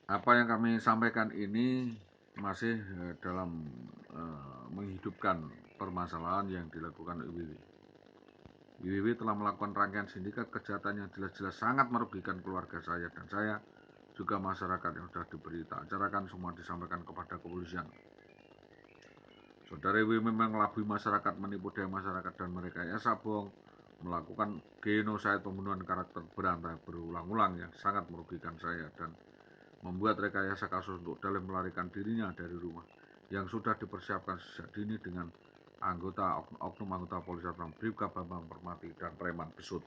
Apa yang kami sampaikan ini masih dalam menghidupkan permasalahan yang dilakukan IWW. IWW telah melakukan rangkaian sindikat kejahatan yang jelas-jelas sangat merugikan keluarga saya dan saya, juga masyarakat yang sudah diberita acarakan, semua disampaikan kepada kepolisian. Saudara IWW memang melabui masyarakat, menipu daya masyarakat, dan merekayasa bohong, melakukan genosida, pembunuhan karakter berantai berulang-ulang yang sangat merugikan saya, dan membuat rekayasa kasus untuk dalih melarikan dirinya dari rumah yang sudah dipersiapkan sejak dini dengan oknum anggota polisi Satpam Bribka Bambang Permati dan preman besut.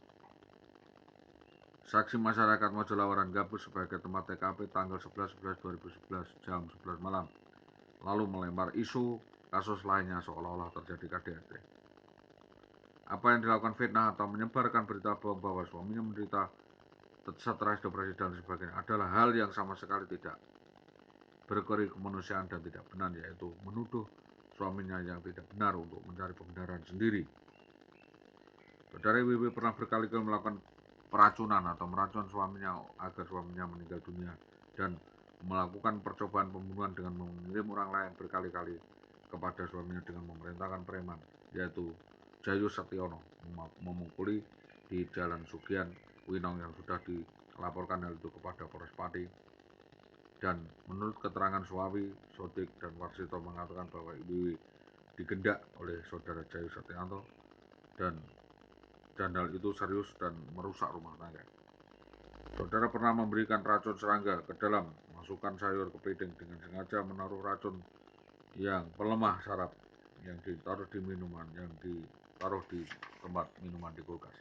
Saksi masyarakat Mojolawaran Gabus sebagai tempat TKP tanggal 11/11/2011 jam 11 malam, lalu melempar isu kasus lainnya seolah-olah terjadi KDRT. Apa yang dilakukan fitnah atau menyebarkan berita bohong bahwa suaminya menderita stres, depresi, dan sebagainya adalah hal yang sama sekali tidak berkori kemanusiaan dan tidak benar, yaitu menuduh suaminya yang tidak benar untuk mencari pembenaran sendiri. Saudara WW pernah berkali-kali melakukan peracunan atau meracun suaminya agar suaminya meninggal dunia, dan melakukan percobaan pembunuhan dengan mengirim orang lain berkali-kali kepada suaminya dengan memerintahkan preman, yaitu Jayu Setiono, memukuli di Jalan Sugian Winong yang sudah dilaporkan hal itu kepada Polres Pati. Dan menurut keterangan suami, Sodik dan Warsito mengatakan bahwa IWW digendak oleh saudara Jayu Setiono dan hal itu serius dan merusak rumah tangga. Saudara pernah memberikan racun serangga ke dalam masukkan sayur kepiting dengan sengaja menaruh racun yang pelemah saraf yang ditaruh di minuman, yang ditaruh di tempat minuman di kulkas.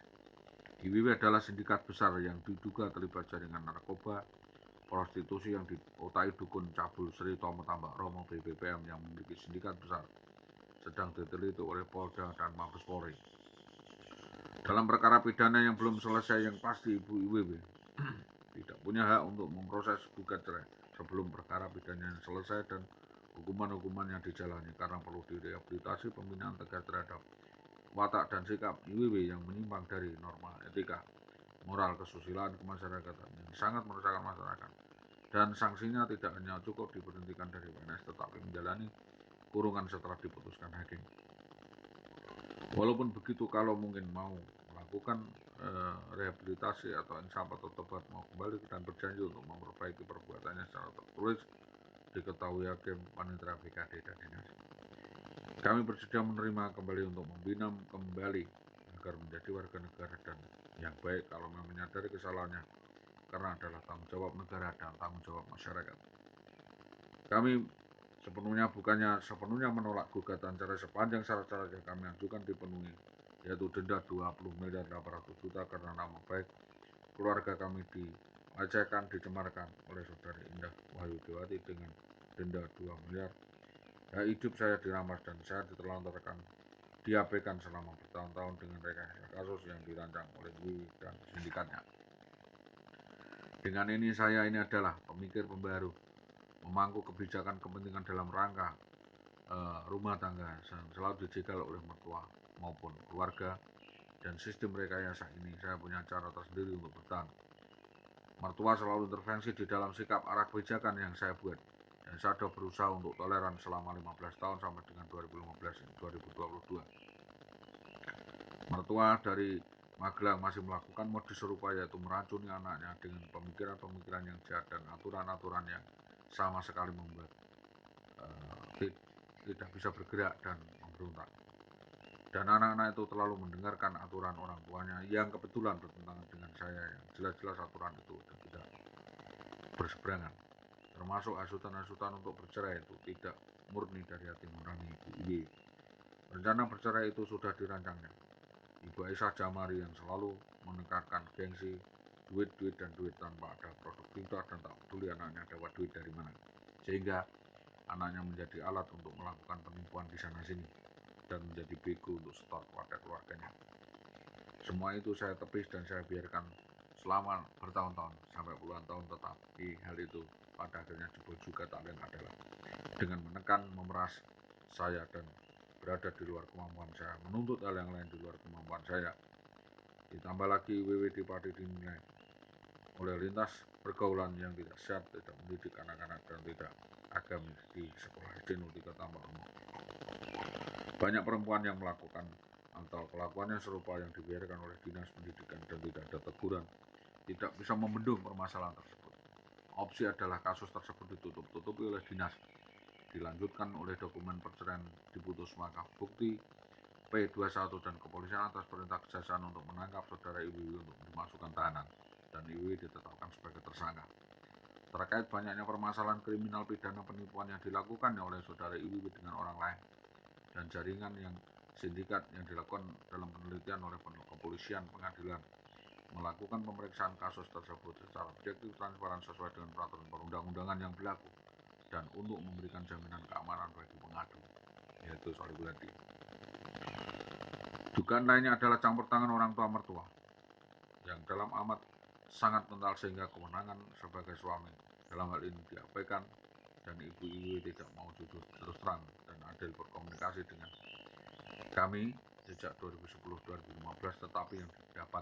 IWW adalah sindikat besar yang diduga terlibat jaringan narkoba, prostitusi yang diotai dukun cabul Sri Tomo Tambak Romo BBPM yang memiliki sindikat besar, sedang diteliti oleh Polda dan Mabes Polri. Dalam perkara pidana yang belum selesai, yang pasti Ibu IWW tidak punya hak untuk memproses gugat cerai sebelum perkara pidana yang selesai dan hukuman-hukuman yang dijalani, karena perlu direhabilitasi pembinaan tegas terhadap watak dan sikap IWW yang menyimpang dari norma etika, moral, kesusilaan, kemasyarakatan yang sangat meresahkan masyarakat. Dan sanksinya tidak hanya cukup diberhentikan dari PNS, tetapi menjalani kurungan setelah diputuskan hakim. Walaupun begitu, kalau mungkin mau melakukan rehabilitasi atau insaf atau tobat, mau kembali dan berjanji untuk memperbaiki perbuatannya secara tertulis, diketahui hakim, panitera, BKD, dan dinas. Kami bersedia menerima kembali untuk membina kembali agar menjadi warga negara dan yang baik kalau memang menyadari kesalahannya, karena adalah tanggung jawab negara dan tanggung jawab masyarakat. Kami bukannya sepenuhnya menolak gugatan cerai sepanjang syarat-syarat yang kami ajukan dipenuhi, yaitu denda 20.800.000.000 karena nama baik keluarga kami dilecehkan, dicemarkan oleh saudari Indah Wahyu Dewati dengan denda 2 miliar. Ya, hidup saya dirampas dan saya ditelantarkan, diabaikan selama bertahun-tahun dengan rekayasa kasus yang dirancang oleh Wiwi dan sindikatnya. Dengan ini saya ini adalah pemikir pembaru, memangku kebijakan kepentingan dalam rangka rumah tangga yang selalu dijegal oleh mertua maupun keluarga, dan sistem rekayasa ini saya punya cara tersendiri untuk bertahan. Mertua selalu intervensi di dalam sikap arah kebijakan yang saya buat, dan saya sudah berusaha untuk toleran selama 15 tahun sampai dengan 2015-2022. Mertua dari Magelang masih melakukan modus serupa, yaitu meracuni anaknya dengan pemikiran-pemikiran yang jahat dan aturan-aturan yang sama sekali membuat tidak bisa bergerak dan memberontak. Dan anak-anak itu terlalu mendengarkan aturan orang tuanya yang kebetulan bertentangan dengan saya, yang jelas-jelas aturan itu tidak berseberangan. Termasuk hasutan-hasutan untuk bercerai itu tidak murni dari hati nurani Ibu Iwi. Rencana bercerai itu sudah dirancangnya Ibu Aisyah Jamari yang selalu menekankan gengsi, duit dan duit tanpa ada produktivitas dan tak peduli anaknya dapat duit dari mana, sehingga anaknya menjadi alat untuk melakukan penipuan di sana sini dan menjadi bego untuk setor kepada keluarganya. Semua itu saya tepis dan saya biarkan selama bertahun-tahun sampai puluhan tahun, tetapi hal itu pada akhirnya jebol juga tak lain adalah dengan menekan, memeras saya dan berada di luar kemampuan saya, menuntut hal yang lain di luar kemampuan saya. Ditambah lagi WWD Pati dinilai oleh lintas pergaulan yang tidak sehat, tidak mendidik anak-anak, dan tidak agamis di sekolah SD 03 Tambak Remo. Banyak perempuan yang melakukan atau kelakuannya serupa yang dibiarkan oleh dinas pendidikan dan tidak ada teguran, tidak bisa membendung permasalahan tersebut. Opsi adalah kasus tersebut ditutup-tutupi oleh dinas, dilanjutkan oleh dokumen perceraian diputus, maka bukti P21 dan kepolisian atas perintah kejaksaan untuk menangkap saudara Iwi untuk dimasukkan tahanan, dan Iwi ditetapkan sebagai tersangka. Terkait banyaknya permasalahan kriminal pidana penipuan yang dilakukan oleh saudara Iwi dengan orang lain dan jaringan yang sindikat yang dilakukan dalam penelitian oleh kepolisian, pengadilan melakukan pemeriksaan kasus tersebut secara objektif, transparan, sesuai dengan peraturan perundang-undangan yang berlaku, dan untuk memberikan jaminan keamanan bagi pengadu, yaitu Solihuladi. Dugaan lainnya adalah campur tangan orang tua mertua yang dalam amat sangat kental sehingga kewenangan sebagai suami dalam hal ini diabaikan, dan Ibu Iwi tidak mau jujur, terus terang, dan adil berkomunikasi dengan kami sejak 2010-2015, tetapi yang didapat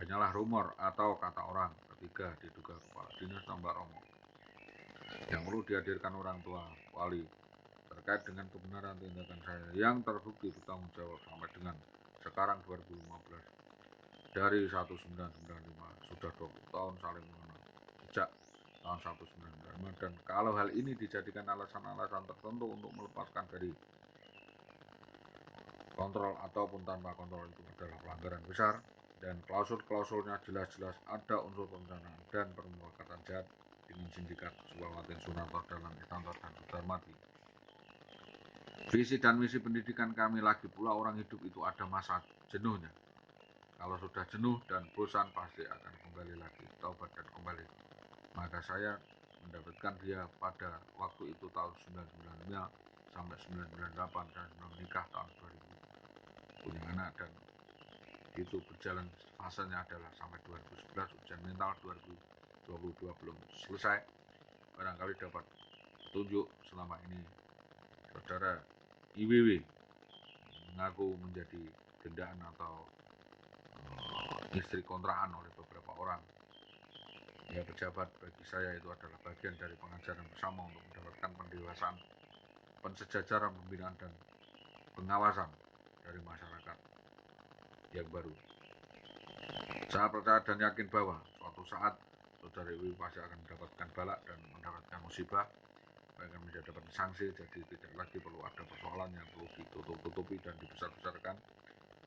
hanyalah rumor atau kata orang ketiga diduga kepala dinas Tambak Remo yang perlu dihadirkan orang tua wali terkait dengan kebenaran tindakan saya yang terbukti bertanggung jawab sampai dengan sekarang 2015. Dari 1995 sudah 20 tahun saling mengenal sejak tahun 1995, dan kalau hal ini dijadikan alasan-alasan tertentu untuk melepaskan dari kontrol ataupun tanpa kontrol, itu adalah pelanggaran besar, dan klausul-klausulnya jelas-jelas ada unsur perencanaan dan permufakatan jahat dengan sindikat Sulawati Sunarto dalam Istanto dan Sudarmati. Visi dan misi pendidikan kami lagi pula orang hidup itu ada masa jenuhnya. Kalau sudah jenuh dan bosan pasti akan kembali lagi, taubat dan kembali. Maka saya mendapatkan dia pada waktu itu tahun 1995 sampai 1998, dan menikah tahun 2000, punya anak, dan itu berjalan fasenya adalah sampai 2011. Ujian mental 2022 belum selesai. Barangkali dapat petunjuk selama ini saudara IWW mengaku menjadi gendaan atau istri kontrakan oleh beberapa orang. Ya, pejabat bagi saya itu adalah bagian dari pengajaran bersama untuk mendapatkan pendewasaan, pensejajaran, pembinaan, dan pengawasan dari masyarakat yang baru. Saya percaya dan yakin bahwa suatu saat saudara Iwi pasti akan mendapatkan balak dan mendapatkan musibah, akan mendapatkan sanksi, jadi tidak lagi perlu ada persoalan yang perlu ditutup-tutupi dan dibesar-besarkan,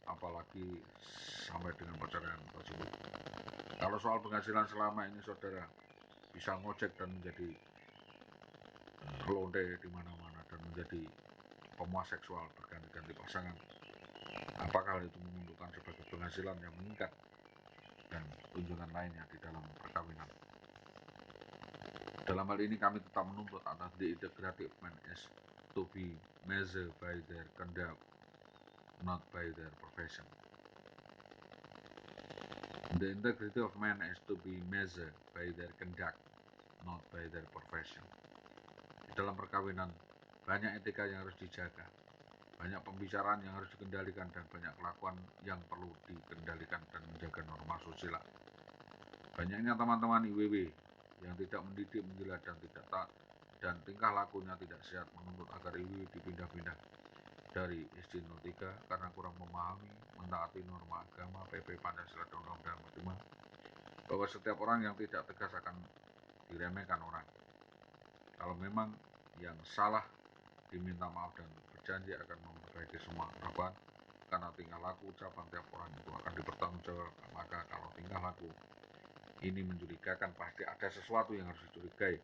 apalagi sampai dengan perceraian tersebut. Kalau soal penghasilan selama ini saudara bisa ngojek dan menjadi lonte di mana-mana dan menjadi pemuas seksual berganti-ganti pasangan, apakah itu menguntungkan sebagai penghasilan yang meningkat dan tunjangan lainnya di dalam perkawinan? Dalam hal ini kami tetap menuntut atas the integrity of man is to be measured by their conduct, not by their profession. The integrity of man is to be measured by their conduct, not by their profession. Di dalam perkawinan banyak etika yang harus dijaga, banyak pembicaraan yang harus dikendalikan, dan banyak kelakuan yang perlu dikendalikan dan menjaga norma susila. Banyaknya teman-teman IWW yang tidak mendidik, menggila, dan tidak dan tingkah lakunya tidak sehat menuntut agar IWW dipindah-pindah dari SD 03 karena kurang memahami, mentaati norma agama, PP, Pancasila, dan Undang-Undang 45, bahwa setiap orang yang tidak tegas akan diremehkan orang. Kalau memang yang salah diminta maaf dan berjanji akan memperbaiki semua kesalahan, karena tingkah laku ucapan tiap orang itu akan dipertanggungjawabkan. Maka kalau tingkah laku ini mencurigakan, pasti ada sesuatu yang harus dicurigai.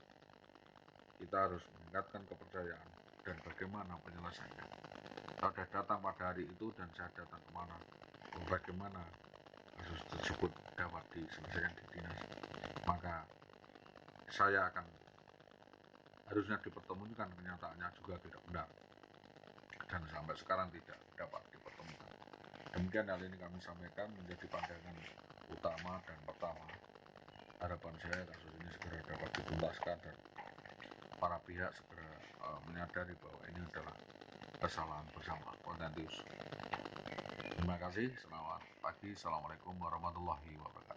Kita harus meningkatkan kepercayaan dan bagaimana penyelesaiannya. Saya sudah datang pada hari itu dan saya datang kemana, bagaimana kasus tersebut dapat diselesaikan di dinas, maka saya akan harusnya dipertemukan, kenyataannya juga tidak benar dan sampai sekarang tidak dapat dipertemukan. Demikian hal ini kami sampaikan menjadi pandangan utama dan pertama. Harapan saya kasus ini segera dapat dituntaskan dan para pihak segera menyadari bahwa ini adalah kesalahan bersama. Terima kasih, selamat pagi, assalamualaikum warahmatullahi wabarakatuh.